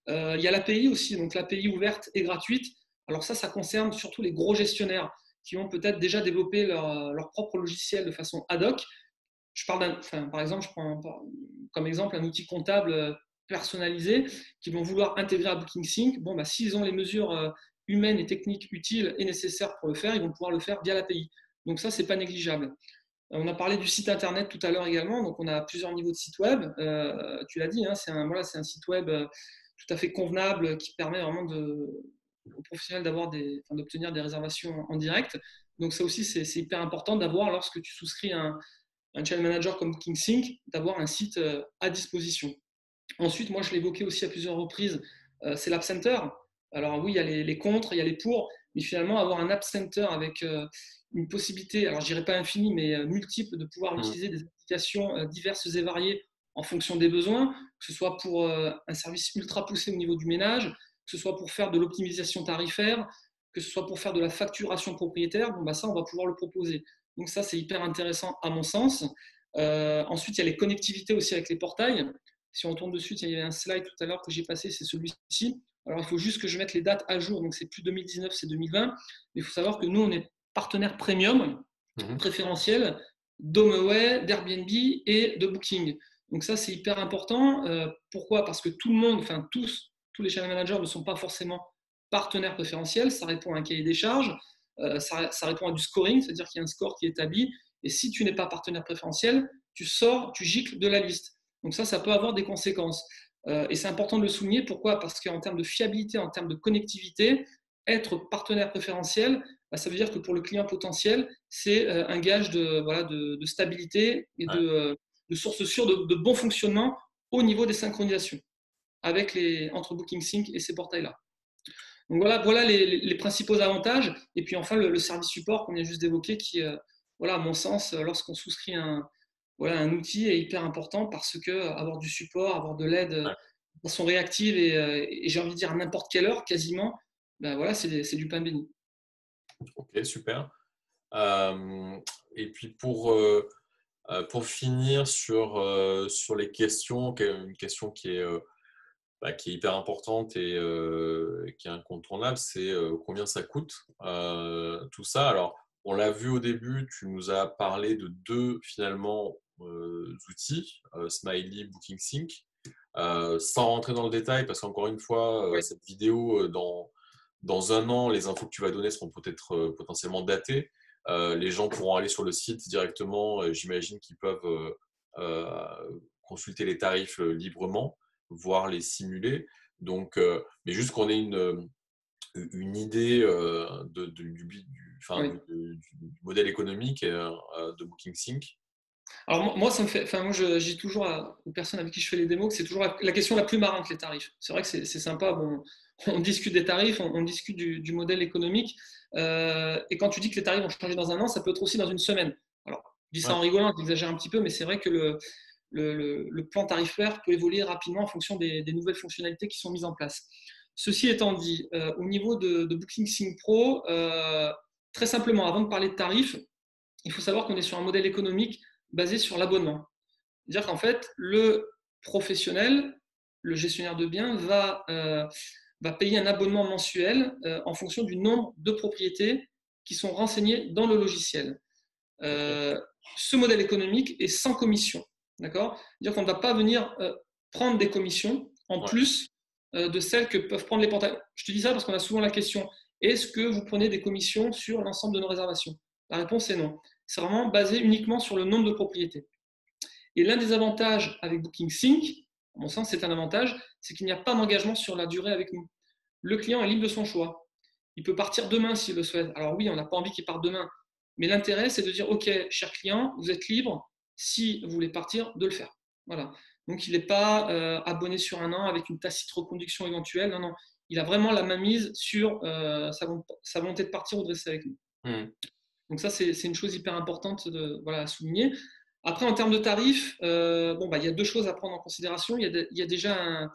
Il y a l'API aussi, donc l'API ouverte et gratuite. Alors ça concerne surtout les gros gestionnaires qui ont peut-être déjà développé leur propre logiciel de façon ad hoc. Par exemple, je prends comme exemple un outil comptable personnalisé qu'ils vont vouloir intégrer à BookingSync. Bon, s'ils ont les mesures humaines et techniques utiles et nécessaires pour le faire, ils vont pouvoir le faire via l'API. Donc ça, c'est pas négligeable. On a parlé du site internet tout à l'heure également, donc on a plusieurs niveaux de site web. Tu l'as dit, hein, c'est un site web tout à fait convenable qui permet vraiment aux professionnels d'obtenir des réservations en direct. Donc ça aussi, c'est hyper important d'avoir, lorsque tu souscris un channel manager comme BookingSync, d'avoir un site à disposition. Ensuite, moi je l'ai évoqué aussi à plusieurs reprises, c'est l'App Center. Alors oui, il y a les contre, il y a les pour, mais finalement avoir un App Center avec une possibilité, alors je dirais pas infinie, mais multiple, de pouvoir utiliser des applications diverses et variées en fonction des besoins, que ce soit pour un service ultra poussé au niveau du ménage, que ce soit pour faire de l'optimisation tarifaire, que ce soit pour faire de la facturation propriétaire. Ça, on va pouvoir le proposer. Donc ça, c'est hyper intéressant à mon sens. Ensuite, il y a les connectivités aussi avec les portails. Si on tourne dessus, il y a un slide tout à l'heure que j'ai passé, c'est celui-ci. Alors, il faut juste que je mette les dates à jour. Donc, c'est plus 2019, c'est 2020. Mais il faut savoir que nous, on est partenaire premium, préférentiel d'HomeAway, d'Airbnb et de Booking. Donc, ça, c'est hyper important. Pourquoi? Parce que tout le monde, tous les channel managers ne sont pas forcément partenaires préférentiels. Ça répond à un cahier des charges. Ça répond à du scoring, c'est-à-dire qu'il y a un score qui est établi. Et si tu n'es pas partenaire préférentiel, tu gicles de la liste. Donc ça peut avoir des conséquences. Et c'est important de le souligner. Pourquoi? Parce qu'en termes de fiabilité, en termes de connectivité, être partenaire préférentiel, ça veut dire que pour le client potentiel, c'est un gage de stabilité et de source sûre de bon fonctionnement au niveau des synchronisations entre BookingSync et ces portails-là. Donc voilà les principaux avantages. Et puis enfin, le service support qu'on vient juste d'évoquer, qui, à mon sens, lorsqu'on souscrit un outil est hyper important, parce que avoir du support, avoir de l'aide de façon réactive et j'ai envie de dire à n'importe quelle heure quasiment, c'est du pain béni. Ok, super. Et puis pour finir sur les questions, une question qui est hyper importante et qui est incontournable, c'est combien ça coûte tout ça. Alors, on l'a vu au début, tu nous as parlé de deux finalement outils, Smiley, BookingSync, sans rentrer dans le détail, parce qu'encore une fois, cette vidéo, dans un an, les infos que tu vas donner seront peut-être potentiellement datées. Les gens pourront aller sur le site directement, j'imagine qu'ils peuvent consulter les tarifs librement, voire les simuler. Donc, mais juste qu'on ait une idée du modèle économique de BookingSync. Alors moi, je dis toujours aux personnes avec qui je fais les démos que c'est toujours la question la plus marrante, les tarifs. C'est vrai que c'est sympa, on discute des tarifs, on discute du modèle économique. Et quand tu dis que les tarifs vont changer dans un an, ça peut être aussi dans une semaine. Alors, je dis ça en rigolant, j'exagère un petit peu, mais c'est vrai que le plan tarifaire peut évoluer rapidement en fonction des nouvelles fonctionnalités qui sont mises en place. Ceci étant dit, au niveau de BookingSync Pro, très simplement, avant de parler de tarifs, il faut savoir qu'on est sur un modèle économique basé sur l'abonnement. C'est-à-dire qu'en fait, le professionnel, le gestionnaire de biens, va payer un abonnement mensuel en fonction du nombre de propriétés qui sont renseignées dans le logiciel. Ce modèle économique est sans commission. D'accord? C'est-à-dire qu'on ne va pas venir prendre des commissions en plus de celles que peuvent prendre les portails. Je te dis ça parce qu'on a souvent la question, est-ce que vous prenez des commissions sur l'ensemble de nos réservations? La réponse est non. C'est vraiment basé uniquement sur le nombre de propriétés. Et l'un des avantages avec BookingSync, à mon sens c'est un avantage, c'est qu'il n'y a pas d'engagement sur la durée avec nous. Le client est libre de son choix. Il peut partir demain s'il le souhaite. Alors oui, on n'a pas envie qu'il parte demain. Mais l'intérêt, c'est de dire, OK, cher client, vous êtes libre, si vous voulez partir, de le faire. Voilà. Donc, il n'est pas abonné sur un an avec une tacite reconduction éventuelle. Non, non. Il a vraiment la mainmise sur sa volonté de partir ou de rester avec nous. Donc ça, c'est une chose hyper importante à souligner. Après, en termes de tarifs, il y a deux choses à prendre en considération. Il y a déjà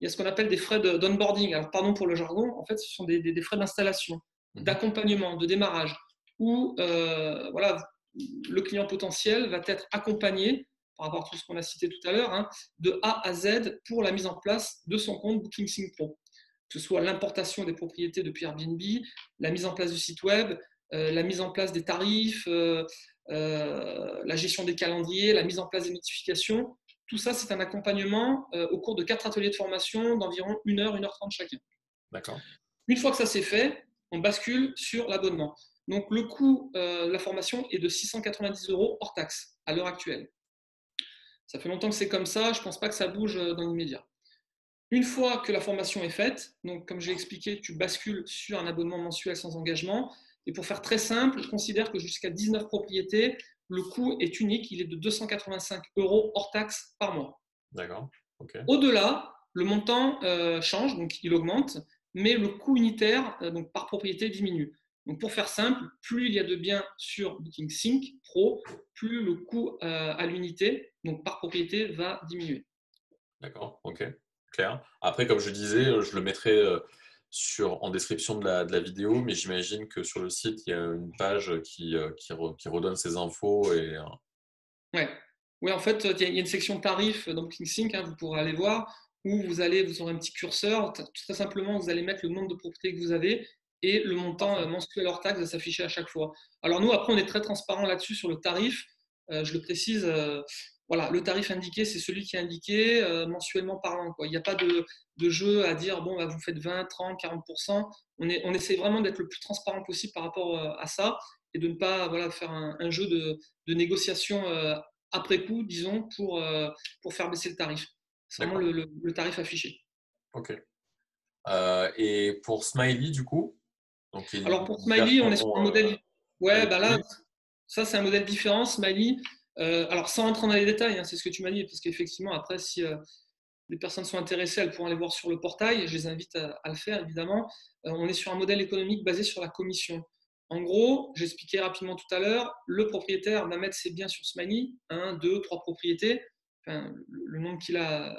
ce qu'on appelle des frais d'onboarding. Alors, pardon pour le jargon, en fait, ce sont des frais d'installation, d'accompagnement, de démarrage, où le client potentiel va être accompagné, par rapport à tout ce qu'on a cité tout à l'heure, de A à Z pour la mise en place de son compte BookingSync Pro. que ce soit l'importation des propriétés depuis Airbnb, la mise en place du site web, la mise en place des tarifs, la gestion des calendriers, la mise en place des notifications. Tout ça, c'est un accompagnement au cours de 4 ateliers de formation d'environ 1 heure, 1 heure 30 chacun. D'accord. Une fois que ça c'est fait, on bascule sur l'abonnement. Donc le coût de la formation est de 690 € hors taxe à l'heure actuelle. Ça fait longtemps que c'est comme ça, je ne pense pas que ça bouge dans l'immédiat. Une fois que la formation est faite, donc comme j'ai expliqué, tu bascules sur un abonnement mensuel sans engagement. Et pour faire très simple, je considère que jusqu'à 19 propriétés, le coût est unique, il est de 285 € hors taxe par mois. D'accord. Ok. Au-delà, le montant change, donc il augmente, mais le coût unitaire donc par propriété diminue. Donc pour faire simple, plus il y a de biens sur BookingSync Pro, plus le coût à l'unité, donc par propriété, va diminuer. D'accord. Ok. Clair. Après, comme je disais, je le mettrai en description de la vidéo, mais j'imagine que sur le site, il y a une page qui redonne ces infos et Ouais. Oui, en fait, il y a une section tarifs dans BookingSync, hein, vous pourrez aller voir, où vous aurez un petit curseur. Très simplement, vous allez mettre le nombre de propriétés que vous avez et le montant parfait. mensuel hors taxe va s'afficher à chaque fois. Alors nous, après, on est très transparent là-dessus sur le tarif. Je le précise, voilà, le tarif indiqué, c'est celui qui est indiqué mensuellement parlant, quoi. Il n'y a pas de jeu à dire, bon, bah, vous faites 20, 30, 40%. On essaie vraiment d'être le plus transparent possible par rapport à ça et de ne pas voilà, faire un jeu de négociation après coup, disons, pour faire baisser le tarif. C'est vraiment D'accord. le tarif affiché. Ok. Et pour Smiley, du coup, donc il y a Alors une pour Smiley, on version est sur un modèle. Ouais, avec bah là, tourisme. ça c'est un modèle différent. Smiley. Alors sans rentrer dans les détails, hein, c'est ce que tu m'as dit, parce qu'effectivement, après, si les personnes sont intéressées, elles pourront aller voir sur le portail. Je les invite à le faire, évidemment. On est sur un modèle économique basé sur la commission. En gros, j'expliquais rapidement tout à l'heure, le propriétaire va mettre ses biens sur Smiley, 1, 2, 3 propriétés, enfin, le nombre qu'il a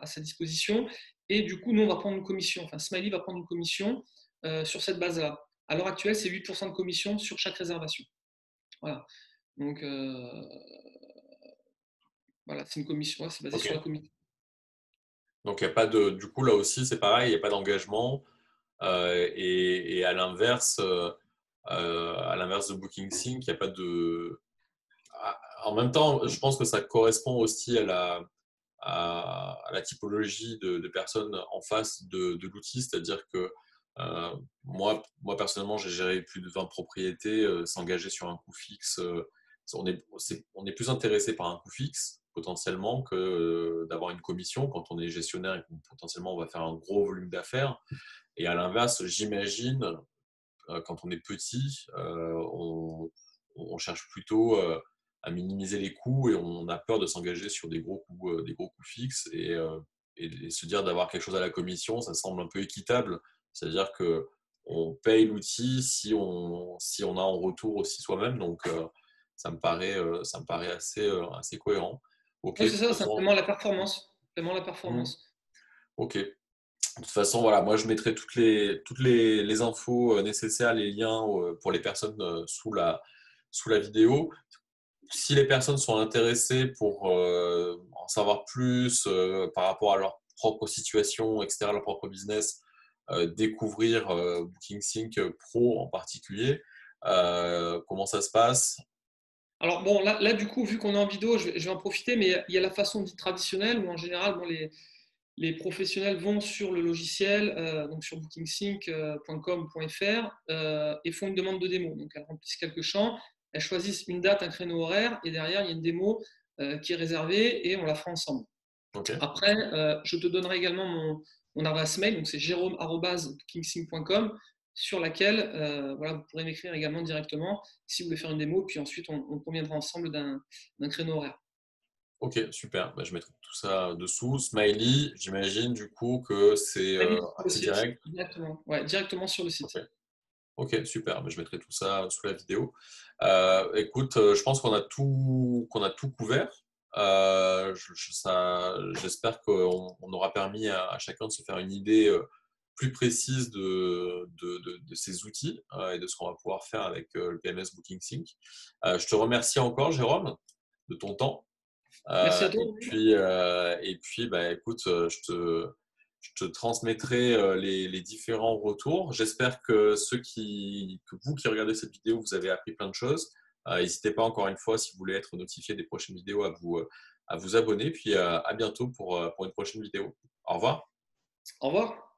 à sa disposition. Et du coup, nous, on va prendre une commission. Enfin, Smiley va prendre une commission sur cette base-là. À l'heure actuelle, c'est 8% de commission sur chaque réservation. Voilà. Donc, voilà, c'est une commission, ouais, c'est basé Ok. sur la commission. Donc il y a pas de, du coup là aussi c'est pareil, il n'y a pas d'engagement et à l'inverse de BookingSync, il n'y a pas de. En même temps, je pense que ça correspond aussi à la typologie de personnes en face de l'outil, c'est-à-dire que moi personnellement, j'ai géré plus de 20 propriétés, s'engager sur un coût fixe, on est plus intéressé par un coût fixe potentiellement que d'avoir une commission quand on est gestionnaire et que potentiellement on va faire un gros volume d'affaires. Et à l'inverse, j'imagine, quand on est petit, on cherche plutôt à minimiser les coûts et on a peur de s'engager sur des gros coûts fixes et se dire d'avoir quelque chose à la commission, ça semble un peu équitable. C'est-à-dire que on paye l'outil si on a en retour aussi soi-même. Donc, ça me paraît assez cohérent. Ok, Oui, de c'est toute ça, c'est façon. vraiment la performance. Vraiment la Hmm, performance. ok. De toute façon, voilà, moi je mettrai toutes les infos nécessaires, les liens pour les personnes sous la vidéo. Si les personnes sont intéressées pour en savoir plus par rapport à leur propre situation, etc., leur propre business, découvrir BookingSync Pro en particulier, comment ça se passe? Alors bon, là du coup, vu qu'on est en vidéo, je vais en profiter, mais il y a la façon dite traditionnelle où en général, bon, les professionnels vont sur le logiciel, donc sur bookingsync.com.fr et font une demande de démo. Donc elles remplissent quelques champs, elles choisissent une date, un créneau horaire, et derrière, il y a une démo qui est réservée et on la fera ensemble. Ok, Après, je te donnerai également mon adresse mail, donc c'est jerome@kingsync.com, sur laquelle voilà, vous pourrez m'écrire également directement si vous voulez faire une démo, puis ensuite on conviendra ensemble d'un créneau horaire. ok, super. Bah, je mettrai tout ça dessous. Smiley, j'imagine du coup que c'est Allez sur le accès site, direct. directement. Ouais, directement sur le Ok, site. ok, super. Bah, je mettrai tout ça sous la vidéo. Écoute, je pense qu'on a tout couvert. J'espère qu'on aura permis à chacun de se faire une idée plus précise de ces outils et de ce qu'on va pouvoir faire avec le PMS Booking Sync. Je te remercie encore, Jérôme, de ton temps. Merci à toi. Et puis, bah, écoute, Je te transmettrai les différents retours. J'espère que vous qui regardez cette vidéo, vous avez appris plein de choses. N'hésitez pas encore une fois, si vous voulez être notifié des prochaines vidéos, à vous abonner. Puis à bientôt pour une prochaine vidéo. Au revoir. Au revoir.